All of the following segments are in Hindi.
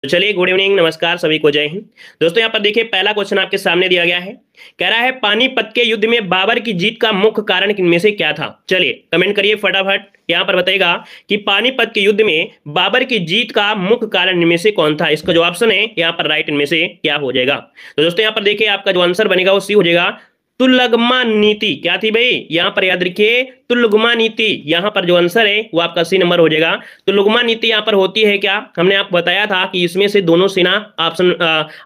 तो चलिए, गुड इवनिंग, नमस्कार सभी को, जय हिंद। दोस्तों यहाँ पर देखिए, पहला क्वेश्चन आपके सामने दिया गया है। कह रहा है पानीपत के युद्ध में बाबर की जीत का मुख्य कारण इनमें से क्या था। चलिए कमेंट करिए फटाफट। यहाँ पर बताएगा कि पानीपत के युद्ध में बाबर की जीत का मुख्य कारण इनमें से कौन था। इसका जो ऑप्शन है यहाँ पर राइट इनमें से क्या हो जाएगा। तो दोस्तों यहाँ पर देखिए, आपका जो आंसर बनेगा वो सी हो जाएगा, तुल्लगमा नीति। क्या थी भाई, यहाँ पर याद रखिए, तुल्लगमा नीति। यहाँ पर जो आंसर है वो आपका सी नंबर हो जाएगा। तुल्लगमा नीति यहाँ पर होती है क्या, हमने आपको बताया था कि इसमें से दोनों सेना ऑप्शन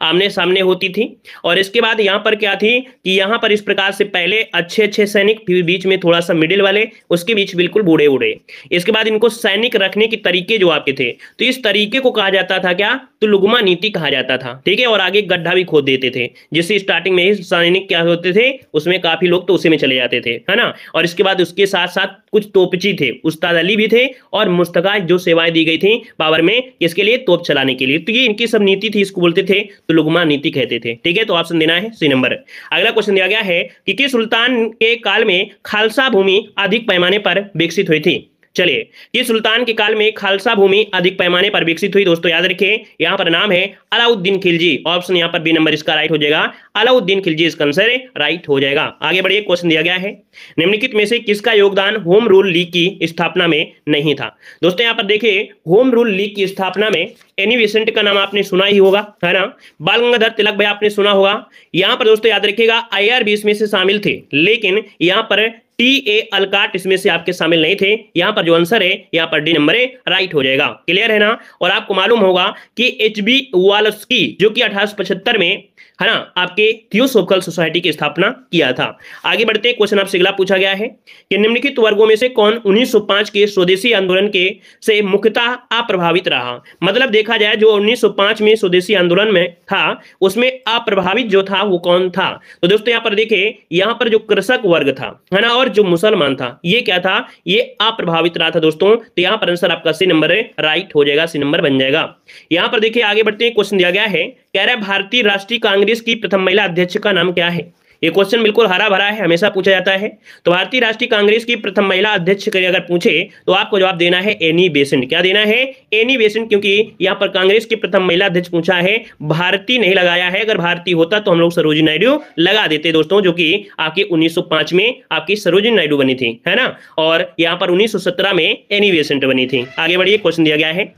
आमने सामने होती थी। और इसके बाद यहाँ पर क्या थी कि यहाँ पर इस प्रकार से पहले अच्छे अच्छे सैनिक, फिर बीच में थोड़ा सा मिडिल वाले, उसके बीच बिल्कुल बूढ़े बूढ़े। इसके बाद इनको सैनिक रखने के तरीके जो आपके थे, तो इस तरीके को कहा जाता था क्या, तुल्लगमा नीति कहा जाता था। ठीक है, और आगे गड्ढा भी खोद देते थे, जिससे स्टार्टिंग में ही सैनिक क्या होते थे, उसमें काफी लोग तो उसी में चले जाते थे, है ना। और इसके बाद उसके साथ साथ कुछ तोपची थे, उस्ताद अली भी थे, और मुस्तका जो सेवाएं दी गई थी बाबर में, इसके लिए तोप चलाने के लिए। तो ये इनकी सब नीति थी, इसको बोलते थे तुल्लगमा नीति कहते थे। ठीक है, तो ऑप्शन देना है सी नंबर। अगला क्वेश्चन दिया गया है कि किस सुल्तान के काल में खालसा भूमि अधिक पैमाने पर विकसित हुई थी। चलिए, कि सुल्तान के काल में खालसा भूमि अधिक पैमाने पर विकसित हुई। दोस्तों याद रखिए, यहां पर नाम है अलाउद्दीन खिलजी। ऑप्शन यहां पर बी नंबर इसका राइट हो जाएगा, अलाउद्दीन खिलजी इसका आंसर राइट हो जाएगा। आगे बढ़िए, क्वेश्चन दिया गया है, निम्नलिखित में से किसका योगदान होम रूल लीग की स्थापना में नहीं था। दोस्तों यहां पर देखिए, होम रूल लीग की स्थापना में एनी बेसेंट का नाम आपने सुना ही होगा, है ना। बाल गंगाधर तिलक भाई आपने सुना होगा। यहां पर दोस्तों याद रखिएगा, IR भी इसमें से शामिल थे, लेकिन यहां पर TA अलकाट इसमें से आपके शामिल नहीं थे। यहां पर जो आंसर है यहाँ पर डी नंबर राइट हो जाएगा। क्लियर है ना। और आपको मालूम होगा कि HB वालस्की जो कि 1875 में, है ना, आपके थियोसोफिकल सोसाइटी की स्थापना किया था। आगे बढ़ते हैं, क्वेश्चन आपसे अगला पूछा गया है कि निम्नलिखित वर्गों में से कौन 1905 के स्वदेशी आंदोलन के से मुख्यतः अप्रभावित रहा। मतलब देखा जाए, जो 1905 में स्वदेशी आंदोलन में था, उसमें अप्रभावित जो था वो कौन था। तो दोस्तों यहाँ पर देखिए, यहाँ पर जो कृषक वर्ग था, है ना, और जो मुसलमान था, ये क्या था, ये अप्रभावित रहा था दोस्तों। तो यहाँ पर आंसर आपका सी नंबर राइट हो जाएगा, सी नंबर बन जाएगा। यहाँ पर देखिए, आगे बढ़ते हैं, क्वेश्चन दिया गया है, कह रहा है भारतीय राष्ट्रीय कांग्रेस की प्रथम महिला अध्यक्ष का नाम क्या है। ये क्वेश्चन बिल्कुल हरा भरा है, हमेशा पूछा जाता है। तो भारतीय राष्ट्रीय कांग्रेस की प्रथम महिला अध्यक्ष के अगर पूछे तो आपको जवाब देना है एनी बेसेंट। क्या देना है, एनी बेसेंट, क्योंकि यहाँ पर कांग्रेस की प्रथम महिला अध्यक्ष पूछा है, भारतीय नहीं लगाया है। अगर भारतीय होता तो हम लोग सरोजिनी नायडू लगा देते दोस्तों, जो कि आपकी 1905 में आपकी सरोजिनी नायडू बनी थी, है ना। और यहाँ पर 1917 में एनी बेसेंट बनी थी। आगे बढ़िए, क्वेश्चन दिया गया है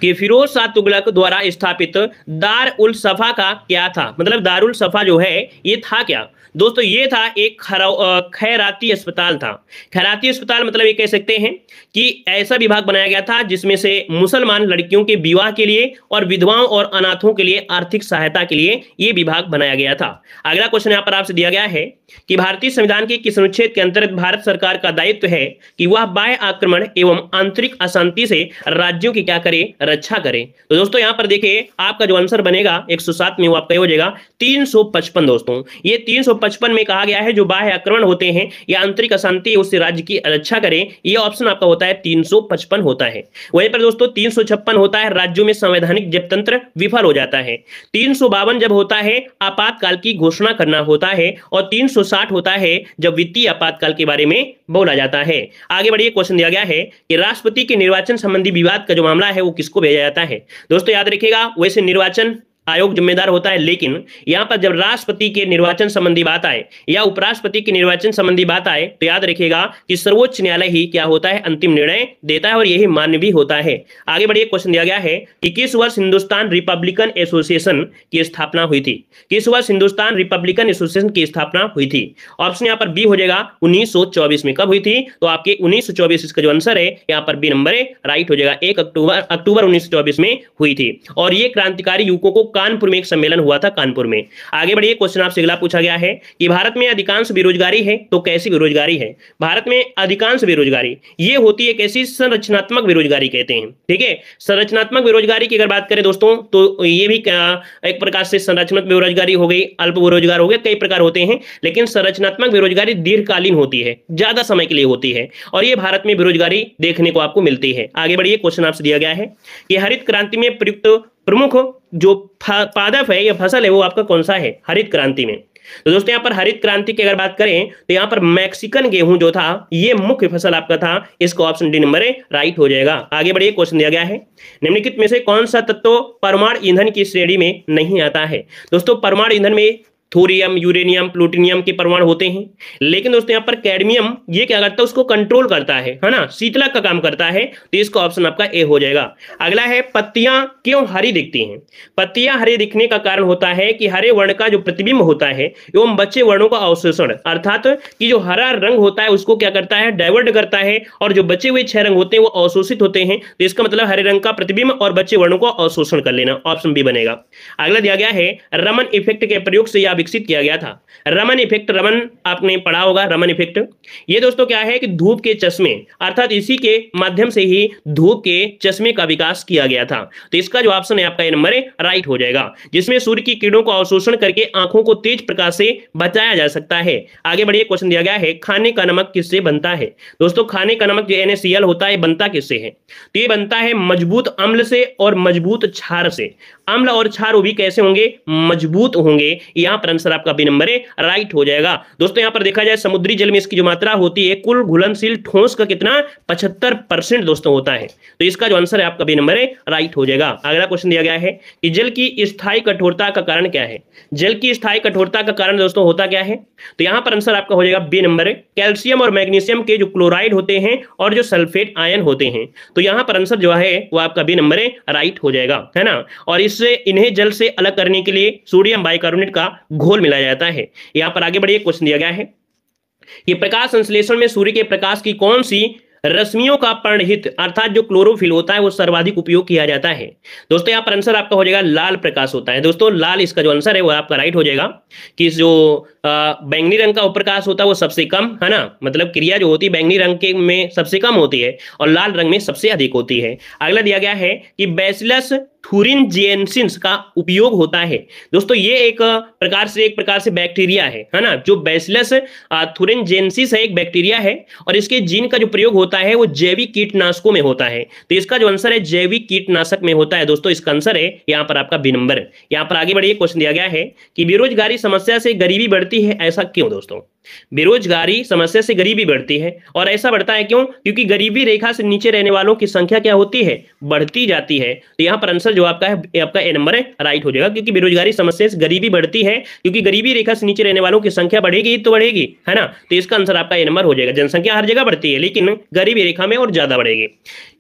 कि फिरोज शाह तुगलक द्वारा स्थापित दार उल सफा का क्या था। मतलब दारुल सफा जो है ये था क्या। दोस्तों ये था एक खैराती अस्पताल था। खैराती अस्पताल मतलब ये कह सकते हैं कि ऐसा विभाग बनाया गया था जिसमें से मुसलमान लड़कियों के विवाह के लिए और विधवाओं और अनाथों के लिए आर्थिक सहायता के लिए ये विभाग बनाया गया था। अगला क्वेश्चन यहाँ पर आपसे दिया गया है कि भारतीय संविधान के किस अनुच्छेद के अंतर्गत भारत सरकार का दायित्व है कि वह बाह्य आक्रमण एवं आंतरिक अशांति से राज्यों की क्या करे, रक्षा करे। तो दोस्तों यहाँ पर देखिए, आपका जो आंसर बनेगा 107 में वो आपका हो जाएगा 355। दोस्तों ये 355 में कहा गया है जो बाह्य आक्रमण होते हैं या आंतरिक अशांति उससे राज्य की रक्षा करें, ये ऑप्शन आपका होता है 355 होता है। वहीं पर दोस्तों 356 होता है राज्यों में संवैधानिक जब तंत्र विफल हो जाता है। 352 जब होता है आपातकाल की घोषणा करना होता है, और 360 होता है जब वित्तीय आपातकाल के बारे में बोला जाता है। आगे बढ़िए, क्वेश्चन दिया गया है कि राष्ट्रपति के निर्वाचन संबंधी विवाद का जो मामला है वो किसको भेजा जाता है। दोस्तों याद रखिएगा, वैसे निर्वाचन आयोग जिम्मेदार होता है, लेकिन यहां पर जब राष्ट्रपति के निर्वाचन संबंधी बात आए या उपराष्ट्रपति के निर्वाचन संबंधी बात आए तो याद रखिएगा कि सर्वोच्च न्यायालय ही क्या होता है, अंतिम निर्णय देता है, और यही मान्य भी होता है। आगे बढ़िए, क्वेश्चन दिया गया है कि किस वर्ष हिंदुस्तान रिपब्लिकन एसोसिएशन की स्थापना हुई थी। किस वर्ष हिंदुस्तान रिपब्लिकन एसोसिएशन की स्थापना हुई थी। ऑप्शन यहाँ पर बी हो जाएगा 1924 में। कब हुई थी, तो आपके 1924 इसका जो आंसर है यहाँ पर बी नंबर राइट हो जाएगा। 1 अक्टूबर 1924 में हुई थी, और ये क्रांतिकारी युवकों को कानपुर में एक सम्मेलन हुआ था, कानपुर में। आगे बढ़िए, क्वेश्चन आपसे अगला पूछा गया है कि भारत में अधिकांश बेरोजगारी है तो कैसी बेरोजगारी है। भारत में अधिकांश बेरोजगारी ये होती है कैसी, संरचनात्मक बेरोजगारी कहते हैं। ठीक है, संरचनात्मक बेरोजगारी की अगर बात करें दोस्तों तो ये भी एक प्रकार से संरचनात्मक बेरोजगारी हो गई, अल्प बेरोजगार हो गए, कई प्रकार होते हैं, लेकिन संरचनात्मक बेरोजगारी दीर्घकालीन होती है, ज्यादा समय के लिए होती है, और ये भारत में बेरोजगारी देखने को आपको मिलती है। आगे बढ़िए, क्वेश्चन आपसे दिया गया है कि हरित क्रांति में प्रयुक्त प्रमुख जो पादप है या फसल है वो आपका कौन सा है हरित क्रांति में। तो दोस्तों यहाँ पर हरित क्रांति की अगर बात करें तो यहाँ पर मैक्सिकन गेहूं जो था ये मुख्य फसल आपका था। इसका ऑप्शन डी नंबर राइट हो जाएगा। आगे बढ़िए, क्वेश्चन दिया गया है निम्नलिखित में से कौन सा तत्व परमाणु ईंधन की श्रेणी में नहीं आता है। दोस्तों परमाणु ईंधन में थोरियम, यूरेनियम, प्लूटोनियम के परमाणु होते हैं, लेकिन दोस्तों यहाँ पर कैडमियम ये क्या करता है, उसको कंट्रोल करता है ना, शीतलक का काम करता है। तो इसका ऑप्शन आपका ए हो जाएगा। अगला है पत्तियां क्यों हरी दिखती हैं। पत्तियां हरे दिखने का कारण होता है कि हरे वर्ण का जो प्रतिबिंब होता है एवं बचे वर्णों का अवशोषण, अर्थात कि जो हरा रंग होता है उसको क्या करता है, डाइवर्ट करता है, और जो बचे हुए 6 रंग होते हैं वो अवशोषित होते हैं। तो इसका मतलब हरे रंग का प्रतिबिंब और बचे वर्णों को अवशोषण कर लेना, ऑप्शन बी बनेगा। अगला दिया गया है रमन इफेक्ट के प्रयोग से विकसित किया गया था। रमन इफेक्ट, रमन आपने पढ़ा होगा, रमन इफेक्ट ये दोस्तों क्या है कि धूप के चश्मे, अर्थात इसी के माध्यम से ही धूप के चश्मे का विकास किया गया था। तो इसका जो ऑप्शन है आपका ए नंबर राइट हो जाएगा, जिसमें सूर्य की किरणों को अवशोषण करके आंखों को तेज प्रकाश से बचाया जा सकता है। आगे बढ़िए, क्वेश्चन दिया गया है खाने का नमक किससे बनता है। दोस्तों खाने का नमक जो NaCl होता है बनता किससे है, तो ये बनता है मजबूत अम्ल से और मजबूत क्षार से। अम्ल और क्षार वो भी कैसे होंगे, मजबूत होंगे। यहां पर आंसर आपका बी नंबर राइट हो जाएगा। दोस्तों यहां पर देखा जाए समुद्री जल में इसकी जो मात्रा होती है कुल घुलनशील ठोस का कितना, 75% दोस्तों होता है। तो इसका जो आंसर है आपका बी नंबर राइट हो जाएगा। अगला क्वेश्चन दिया गया है कि जल की स्थायी कठोरता का कारण क्या है। जल की स्थायी कठोरता का कारण दोस्तों होता क्या है, तो यहां पर आंसर आपका हो जाएगा बी नंबर कैल्शियम और मैग्नीशियम के जो क्लोराइड होते हैं और जो सल्फेट आयन होते हैं। तो यहां पर आंसर जो है वो आपका बी नंबर राइट हो जाएगा, है ना। और इससे इन्हें जल से अलग करने के लिए सोडियम बाइकार्बोनेट का घोल मिलाया जाता है। यहां पर आगे बढ़िए, क्वेश्चन दिया गया है कि प्रकाश संश्लेषण में सूर्य के प्रकाश की कौन सी रश्मियों का पर्णहित, अर्थात जो क्लोरोफिल होता है वो सर्वाधिक उपयोग किया जाता है। दोस्तों यहाँ पर आंसर आपका हो जाएगा लाल प्रकाश होता है। दोस्तों लाल इसका जो आंसर है वो आपका राइट हो जाएगा कि जो बैंगनी रंग का प्रकाश होता है वो सबसे कम, है ना, मतलब क्रिया जो होती है बैंगनी रंग के में सबसे कम होती है और लाल रंग में सबसे अधिक होती है। अगला दिया गया है कि बैसिलस थुरिनजेंसिस का उपयोग होता है। दोस्तों ये एक प्रकार से बैक्टीरिया है ना, जो बैसिलस थुरिनजेंसिस है, एक बैक्टीरिया है और इसके जीन का जो प्रयोग होता है वो जैविक कीटनाशकों में होता है। तो इसका जो आंसर है जैविक कीटनाशक में होता है। दोस्तों इसका आंसर है यहाँ पर आपका बी नंबर। यहाँ पर आगे बढ़िए, क्वेश्चन दिया गया है कि बेरोजगारी समस्या से गरीबी बढ़ती है, ऐसा क्यों। दोस्तों बेरोजगारी समस्या से गरीबी बढ़ती है और ऐसा बढ़ता है क्यों, क्योंकि गरीबी रेखा से नीचे रहने वालों की संख्या क्या होती है, बढ़ती जाती है। तो यहाँ पर आंसर जो आपका है आपका ए नंबर राइट हो जाएगा, क्योंकि बेरोजगारी समस्या से गरीबी बढ़ती है, क्योंकि गरीबी रेखा से नीचे रहने वालों की संख्या बढ़ेगी तो बढ़ेगी, है ना। तो इसका आंसर आपका ए नंबर हो जाएगा। जनसंख्या हर जगह बढ़ती है लेकिन गरीबी रेखा में और ज्यादा बढ़ेगी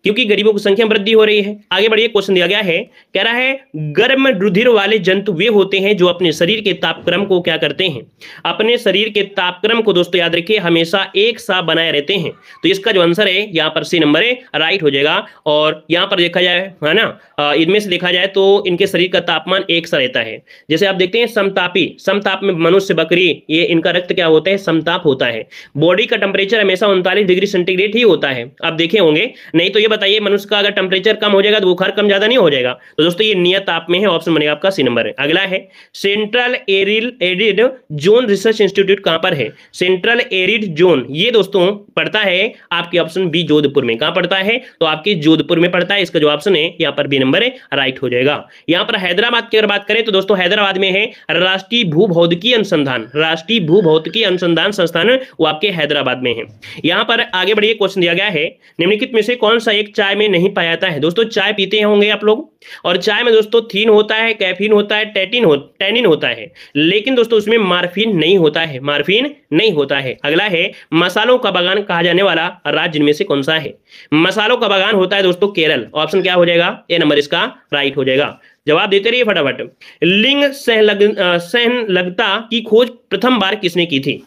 क्योंकि गरीबों की संख्या वृद्धि हो रही है। आगे बढ़िए, क्वेश्चन दिया गया है, कह रहा है गर्म रुधिर वाले जंतु वे होते हैं जो अपने शरीर के तापक्रम को क्या करते हैं, अपने शरीर के तापक्रम को दोस्तों याद रखिए हमेशा एक सा बनाए रहते हैं। तो इसका जो आंसर है यहाँ पर सी नंबर राइट हो जाएगा। और यहाँ पर देखा जाए, है ना, इनमें से देखा जाए तो इनके शरीर का तापमान एक सा रहता है। जैसे आप देखते हैं समताप में मनुष्य, बकरी, ये इनका रक्त क्या होता है, समताप होता है। बॉडी का टेम्परेचर हमेशा 39 डिग्री सेंटीग्रेड ही होता है, आप देखे होंगे। नहीं तो ये बताइए मनुष्य का अगर टेम्परेचर कम हो जाएगा तो बुखार कम ज्यादा नहीं हो जाएगा। तो दोस्तों ये नियत ताप में है, ऑप्शन बनेगा आपका सी नंबर। अगला है central arid zone research institute कहां पर है। सेंट्रल एरिड जोन ये दोस्तों पड़ता है आपके ऑप्शन बी जोधपुर में। कहां पड़ता है, तो आपके जोधपुर में पड़ता है। इसका जो ऑप्शन है यहाँ पर बी नंबर राइट हो जाएगा। यहाँ पर हैदराबाद की अगर बात करें तो दोस्तों हैदराबाद में है राष्ट्रीय भूभौतिकी अनुसंधान, राष्ट्रीय भूभौतिकी अनुसंधान संस्थान वो आपके हैदराबाद में है। यहाँ पर आगे बढ़िए, क्वेश्चन दिया गया है निम्नलिखित में से कौन सा एक चाय में नहीं पाया जाता है। दोस्तों चाय पीते होंगे आप लोग और चाय में दोस्तों थीन होता है, कैफीन होता है, टैनिन होता है, लेकिन दोस्तों उसमें मार्फिन नहीं होता है, मार्फिन नहीं होता है। अगला है मसालों का बागान कहा जाने वाला राज्य इनमें से कौन सा है। मसालों का बागान होता है दोस्तों केरल। ऑप्शन क्या हो जाएगा, ए नंबर इसका राइट हो जाएगा। जवाब देते रहिए फटाफट। लिंग सहलग्नता की खोज प्रथम बार किसने की थी।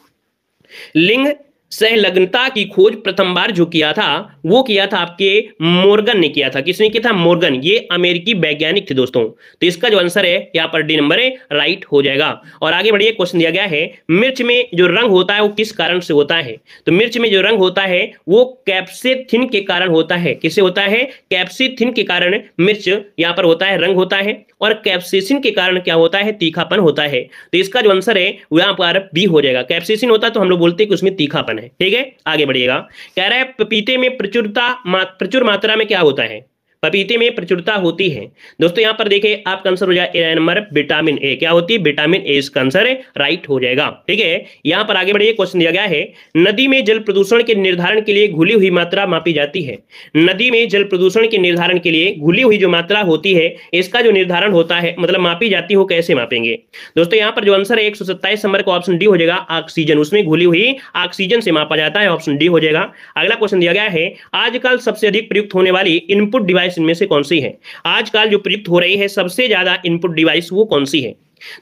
लिंग सहलग्नता की खोज प्रथम बार जो किया था वो किया था आपके मोर्गन ने किया था। किसने किया था, मोर्गन, ये अमेरिकी वैज्ञानिक थे दोस्तों। तो इसका जो आंसर है यहाँ पर डी नंबर राइट हो जाएगा। और आगे बढ़िए, क्वेश्चन दिया गया है मिर्च में जो रंग होता है वो किस कारण से होता है। तो मिर्च में जो रंग होता है वो कैप्सेथिन के कारण होता है। किससे होता है, कैप्सेथिन के कारण मिर्च यहाँ पर होता है, रंग होता है, और कैप्सेसिन के कारण क्या होता है, तीखापन होता है। तो इसका जो आंसर है वो यहाँ पर बी हो जाएगा। कैप्सेसिन होता है तो हम लोग बोलते हैं कि उसमें तीखापन है। ठीक है, आगे बढ़िएगा। कह रहा है पपीते में प्रचुर मात्रा में क्या होता है, पपीते में प्रचुरता होती है। दोस्तों यहाँ पर देखिए आपका आंसर हो जाएगा नंबर विटामिन ए। क्या होती है? विटामिन ए इसका आंसर राइट हो जाएगा। ठीक है, यहाँ पर आगे बढ़िए, क्वेश्चन दिया गया है नदी में जल प्रदूषण के निर्धारण के लिए घुली हुई मात्रा मापी जाती है। नदी में जल प्रदूषण के निर्धारण के लिए घुली हुई जो मात्रा होती है इसका जो निर्धारण होता है मतलब मापी जाती हो, कैसे मापेंगे? दोस्तों यहाँ पर जो आंसर है 127 नंबर का ऑप्शन डी हो जाएगा, ऑक्सीजन। उसमें घुली हुई ऑक्सीजन से मापा जाता है, ऑप्शन डी हो जाएगा। अगला क्वेश्चन दिया गया है आजकल सबसे अधिक प्रयुक्त होने वाली इनपुट डिवाइस इनमें से कौन सी है? आजकल जो प्रयुक्त हो रही है सबसे ज्यादा इनपुट डिवाइस वो कौन सी है?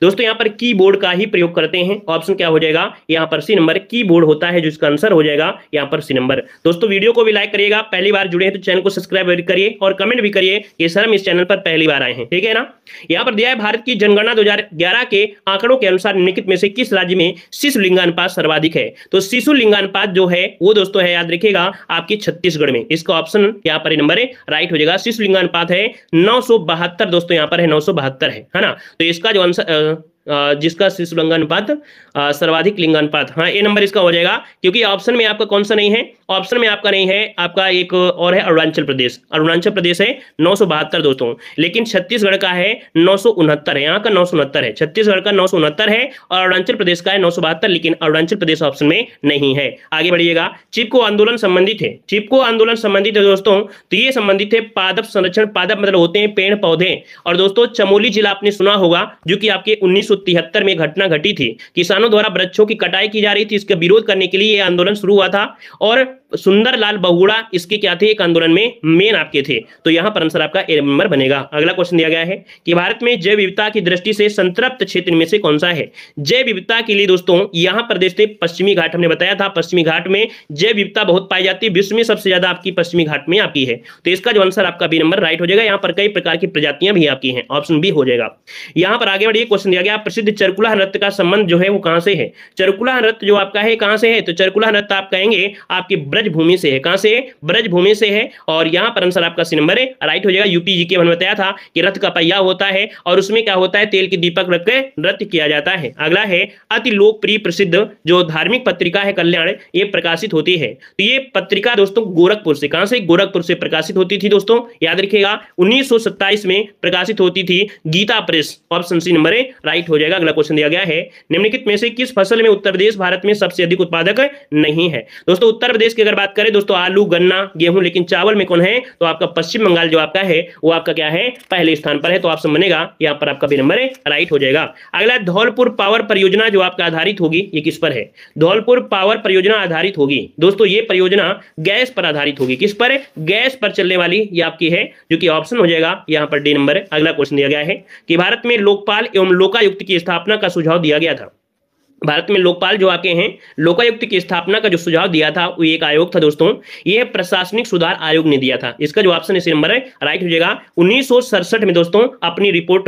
दोस्तों यहां पर कीबोर्ड का ही प्रयोग करते हैं, ऑप्शन क्या हो जाएगा यहां पर सी नंबर, कीबोर्ड होता है जिसका आंसर हो जाएगा यहां पर सी नंबर। दोस्तों वीडियो को भी लाइक करिएगा, पहली बार जुड़े हैं तो चैनल को सब्सक्राइब करिए और कमेंट भी करिए कि सर हम इस चैनल पर पहली बार आए हैं, ठीक है ना। यहां पर दिया है भारत की जनगणना 2011 के आंकड़ों के अनुसार निम्नलिखित में से किस राज्य में शिशु लिंगानुपात सर्वाधिक है? तो शिशु लिंगानुपात जो है वो दोस्तों है, याद रखिएगा, आपके छत्तीसगढ़ में। इसका ऑप्शन यहाँ पर नंबर राइट हो जाएगा। शिशु लिंगानुपात है 972 दोस्तों, यहाँ पर है 972 है ना। तो इसका जो आंसर जिसका शिशु लिंगानुपात सर्वाधिक लिंगानुपात, हाँ ए नंबर इसका हो जाएगा, क्योंकि ऑप्शन में आपका कौन सा नहीं है? ऑप्शन में आपका नहीं है, आपका एक और है अरुणाचल प्रदेश। अरुणाचल प्रदेश है 972 दोस्तों, लेकिन छत्तीसगढ़ का है 969 है। यहाँ का 969 है, छत्तीसगढ़ का 969 है और अरुणाचल प्रदेश का है 972, लेकिन अरुणाचल प्रदेश ऑप्शन में नहीं है। आगे बढ़िएगा, चिपको आंदोलन संबंधित है। चिपको आंदोलन संबंधित है दोस्तों, तो ये संबंधित है पादप संरक्षण। पादप मतलब होते हैं पेड़ पौधे। और दोस्तों चमोली जिला आपने सुना होगा, जो कि आपके 1973 में घटना घटी थी, किसानों द्वारा वृक्षों की कटाई की जा रही थी, इसका विरोध करने के लिए यह आंदोलन शुरू हुआ था और सुंदरलाल बहुगुणा इसके क्या थे, एक आंदोलन में मेन आपके थे। तो यहां पर आंसर आपका ए नंबर बनेगा। अगला क्वेश्चन दिया गया है कि भारत में जैव विविधता की दृष्टि से संतृप्त क्षेत्र में से कौन सा है? जैव विविधता के लिए दोस्तों यहां पर देखते पश्चिमी घाट, हमने बताया था पश्चिमी घाट में जैव विविधता बहुत पाई जाती है, विश्व में सबसे ज्यादा आपकी पश्चिमी घाट में आपकी है। तो इसका जो आंसर आपका बी नंबर राइट हो जाएगा। यहाँ पर कई प्रकार की प्रजातियां भी आपकी हैं, ऑप्शन बी हो जाएगा। यहां पर आगे बढ़िए, क्वेश्चन दिया गया प्रसिद्ध चरकुला नृत्य का संबंध जो है वो कहां से है? चरकुला नृत्य जो आपका है कहां से है? तो चरकुला नृत्य आप कहेंगे आपकी ब्रजभूमि से है। कहां से? ब्रजभूमि से है। और यहां पर आंसर आपका सी नंबर राइट हो जाएगा। यूपी जी के मैंने बताया था कि रथ का पहिया होता है और उसमें क्या होता है, तेल की दीपक रख के नृत्य किया जाता है। अगला है अति लोकप्रिय प्रसिद्ध जो धार्मिक पत्रिका है कल्याण, ये प्रकाशित होती है। तो ये पत्रिका दोस्तों गोरखपुर से, कहां से? गोरखपुर से प्रकाशित होती थी दोस्तों, याद रखिएगा 1927 में प्रकाशित होती थी, Gita Press. Option C number right हो जाएगा। अगला क्वेश्चन दिया गया है निम्नलिखित में से किस फसल में उत्तर प्रदेश भारत में सबसे अधिक उत्पादक नहीं है? दोस्तों उत्तर प्रदेश की अगर बात करें दोस्तों, आलू गन्ना गेहूं, लेकिन चावल में कौन है? तो आपका पश्चिम बंगाल जो आपका है वो आपका क्या है, पहले स्थान पर है। तो ऑप्शन बनेगा यहां पर आपका बी नंबर राइट हो जाएगा। अगला धौलपुर पावर परियोजना जो आपका आधारित होगी, ये किस पर है? धौलपुर पावर परियोजना आधारित होगी दोस्तों, ये परियोजना गैस पर आधारित होगी। किस पर? गैस पर चलने वाली ये आपकी है, जो कि ऑप्शन हो जाएगा यहां पर डी नंबर। अगला क्वेश्चन दिया गया है कि भारत में लोकपाल एवं लोकायुक्त की स्थापना का सुझाव दिया गया था। भारत में लोकपाल जो आके हैं, लोकायुक्त की स्थापना का जो सुझाव दिया था वो एक आयोग था दोस्तों, ये प्रशासनिक सुधार आयोग ने दिया था। इसका जो ऑप्शन इसी नंबर है राइट हो जाएगा। 1967 में दोस्तों अपनी रिपोर्ट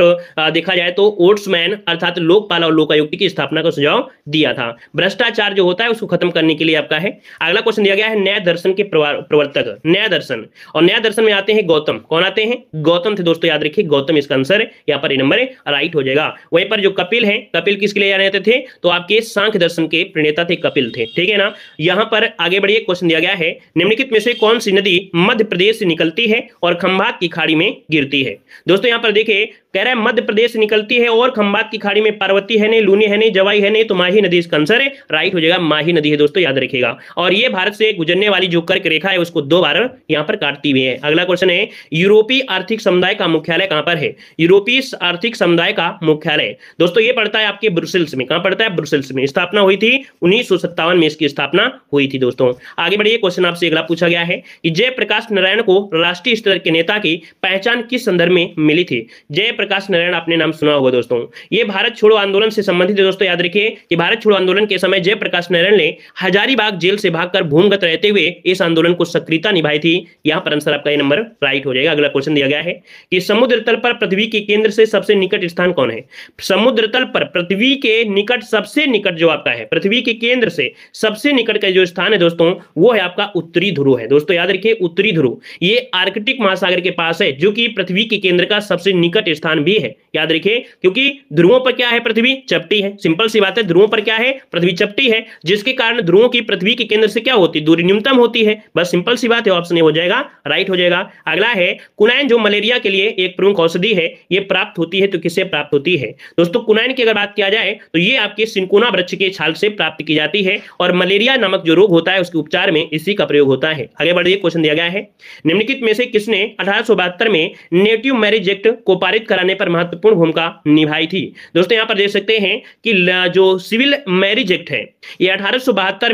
देखा जाए तो ओट्समैन अर्थात लोकपाल और लोकायुक्त की स्थापना का सुझाव दिया था। भ्रष्टाचार जो होता है उसको खत्म करने के लिए आपका है। अगला क्वेश्चन दिया गया है न्याय दर्शन के प्रवर्तक, न्याय दर्शन, और न्याय दर्शन में आते हैं गौतम। कौन आते हैं? गौतम थे दोस्तों, याद रखिए गौतम इसका आंसर यहाँ पर नंबर राइट हो जाएगा। वहीं पर जो कपिल है, कपिल किसके लिए जाने थे? तो आपके सांख्य दर्शन के प्रणेता थे, कपिल थे, ठीक है ना। यहां पर आगे बढ़िए, क्वेश्चन दिया गया है निम्नलिखित में से कौन सी नदी मध्य प्रदेश से निकलती है और खंभात की खाड़ी में गिरती है? दोस्तों यहां पर देखिए कह रहा है मध्य प्रदेश से निकलती है और खंभात की खाड़ी में पार्वती है नहीं, लूनी है नहीं, जवाई है नहीं, तो माही नदी इसका आंसर है राइट हो जाएगा। माही नदी है दोस्तों, याद रखिएगा। और ये भारत से गुजरने वाली जो कर्क रेखा है उसको 2 बार यहां पर काटती हुई है। अगला क्वेश्चन है यूरोपीय आर्थिक समुदाय का मुख्यालय कहां पर है? यूरोपीय आर्थिक समुदाय का मुख्यालय दोस्तों ये पड़ता है आपके ब्रुसेल्स में। कहां पड़ता है? ब्रुसेल्स में। स्थापना हुई थी 1957 में, इसकी स्थापना हुई थी दोस्तों। आगे बढ़िए, क्वेश्चन आपसे अगला पूछा गया है कि जयप्रकाश नारायण को राष्ट्रीय स्तर के नेता की पहचान किस संदर्भ में मिली थी? जयप्रकाश नारायण आपने नाम सुना होगा दोस्तों, ये भारत छोड़ो आंदोलन से संबंधित है दोस्तों। याद रखिए कि भारत छोड़ो आंदोलन के समय जयप्रकाश नारायण ने हजारीबाग जेल से भागकर भूमिगत रहते हुए इस आंदोलन को सक्रियता निभाई थी। यहां पर आंसर आपका ये नंबर राइट हो जाएगा। अगला क्वेश्चन दिया गया है कि समुद्र तल पर पृथ्वी के केंद्र से सबसे निकट स्थान कौन है? समुद्र तल पर पृथ्वी के निकट सबसे सबसे निकट जो आपका है पृथ्वी के केंद्र से सबसे निकट का जो स्थान है दोस्तों वो है आपका उत्तरी ध्रुव है। दोस्तों याद रखिए उत्तरी ध्रुव ये आर्कटिक महासागर के पास है, जो कि पृथ्वी के केंद्र का सबसे निकट स्थान भी है। याद रखिए क्योंकि ध्रुवों पर क्या है, पृथ्वी चपटी है। सिंपल सी बात है, ध्रुवों पर क्या है, पृथ्वी चपटी है, जिसके कारण ध्रुवों की पृथ्वी के केंद्र से क्या होती है, दूरी न्यूनतम होती है। बस सिंपल सी बात है, ऑप्शन ए हो जाएगा, राइट हो जाएगा। अगला है कुनैन, जो मलेरिया के लिए एक प्रमुख औषधि है, ये प्राप्त होती है तो किससे प्राप्त होती है। दोस्तों कुनैन की अगर बात किया जाए तो ये आपके सिनकोना वृक्ष के छाल से प्राप्त की जाती है और मलेरिया नामक जो रोग होता है उसके उपचार में इसी का प्रयोग होता है। आगे बढ़िए, क्वेश्चन दिया गया है, निम्नलिखित में से किसने 1872 में नेटिव मैरिज एक्ट को पारित कराने पर महत्वपूर्ण भूमिका निभाई थी। दोस्तों यहां पर देख सकते हैं कि जो सिविल मैरिज एक्ट है ये 1872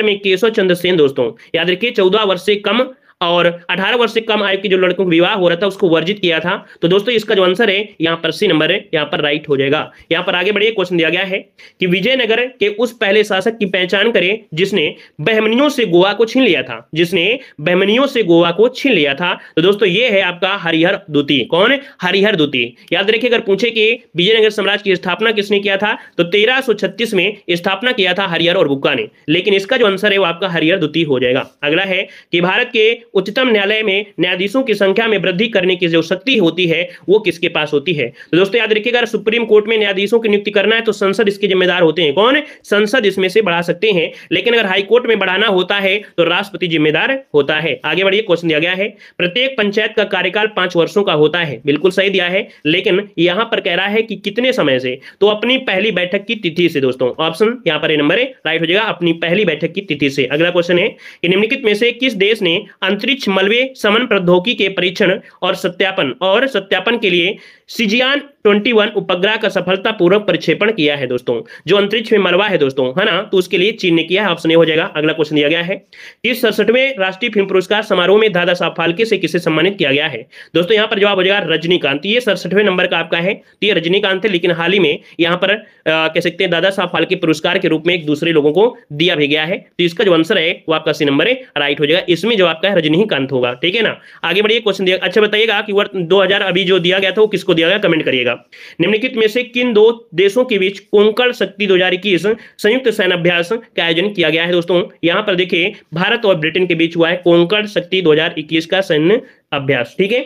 में केशव चंद्र सेन, दोस्तों याद रखिए 14 वर्ष से कम और 18 वर्ष से कम आयु के जो लड़कों को विवाह हो रहा था उसको वर्जित किया था। तो दोस्तों इसका जो आंसर है यहाँ पर सी नंबर है, यहाँ पर राइट हो जाएगा। यहाँ पर आगे बढ़िए, क्वेश्चन दिया गया है कि विजयनगर के उस पहले शासक की पहचान करें जिसने बहमनियों से गोवा को छीन लिया था, जिसने बहमनियों से गोवा को छीन लिया था। तो दोस्तों ये है आपका हरिहर द्वितीय। कौन है, हरिहर द्वितीय। याद रखिए अगर पूछे कि विजयनगर साम्राज्य की स्थापना किसने किया था तो 1336 में स्थापना किया था हरिहर और बुक्का ने, लेकिन इसका जो आंसर है वो आपका हरिहर द्वितीय हो जाएगा। अगला है कि भारत के उच्चतम न्यायालय में न्यायाधीशों की संख्या में वृद्धि करने की जो शक्ति होती है वो किसके पास होती है। तो दोस्तों याद रखिएगा, सुप्रीम कोर्ट में न्यायाधीशों की नियुक्ति करना है तो संसद इसके जिम्मेदार होते हैं। कौन, संसद इसमें से बढ़ा सकते हैं, लेकिन अगर हाई कोर्ट में बढ़ाना होता है तो राष्ट्रपति जिम्मेदार होता है। आगे बढ़िए, क्वेश्चन दिया गया है, प्रत्येक पंचायत का कार्यकाल 5 वर्षों का होता है। बिल्कुल सही दिया है, लेकिन यहां पर कह रहा है कि कितने समय से, तो अपनी पहली बैठक की तिथि से। दोस्तों ऑप्शन यहां पर नंबर राइट हो जाएगा, अपनी पहली बैठक की तिथि से। अगला क्वेश्चन है कि निम्नलिखित में से किस देश ने अंतरिक्ष मलबे समन प्रौद्योगिकी के परीक्षण और सत्यापन के लिए सिजियान 21 उपग्रह का सफलतापूर्वक प्रक्षेपण किया है। दोस्तों जो अंतरिक्ष में मलबा है दोस्तों, है ना, तो उसके लिए चीन ने किया है। ऑप्शन ए हो जाएगा। अगला क्वेश्चन दिया गया है कि 67वें राष्ट्रीय फिल्म पुरस्कार समारोह में दादा साहब फाल्के से किसे सम्मानित किया गया है। दोस्तों यहाँ पर जवाब हो जाएगा रजनीकांत। ये 67वें नंबर का आपका है, तो ये रजनीकांत है, लेकिन हाल ही में यहाँ पर कह सकते हैं दादा साहब फाल्के पुरस्कार के रूप में एक दूसरे लोगों को दिया भी गया है। तो इसका जो आंसर है वो आपका सी नंबर है, राइट हो जाएगा। इसमें जो आपका है रजनीकांत होगा, ठीक है ना। आगे बढ़िए, क्वेश्चन दिया, अच्छा बताइएगा कि वर्ष 2000 अभी जो दिया गया था वो किसको दिया गया, कमेंट करिएगा। निम्नलिखित में से किन दो देशों के बीच कोंकण शक्ति 2021 संयुक्त सैन्य अभ्यास का आयोजन किया गया है। दोस्तों यहां पर देखिए भारत और ब्रिटेन के बीच हुआ है कोंकण शक्ति 2021 का सैन्य अभ्यास, ठीक है।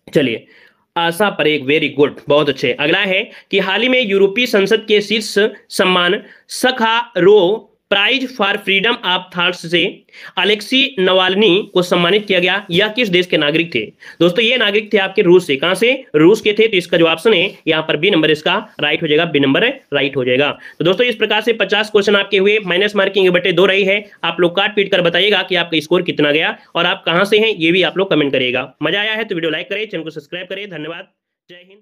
चलिए, आशा परेख, वेरी गुड, बहुत अच्छे। अगला है कि हाल ही में यूरोपीय संसद के शीर्ष सम्मान Sakharov prize for freedom of thoughts से अलेक्सी नवाल्नी को सम्मानित किया गया। यह किस देश के नागरिक थे। दोस्तों ये नागरिक थे आपके रूस से। कहां से, रूस के थे। तो इसका जो ऑप्शन है यहाँ पर बी नंबर इसका राइट हो जाएगा, बी नंबर राइट हो जाएगा। तो दोस्तों इस प्रकार से 50 क्वेश्चन आपके हुए, माइनस मार्किंग बटे 2 रही है। आप लोग काट पीट कर बताइएगा कि आपका स्कोर कितना गया और आप कहां से हैं ये भी आप लोग कमेंट करिएगा। मजा आया है तो वीडियो लाइक करें, चैनल को सब्सक्राइब करें। धन्यवाद, जय हिंद।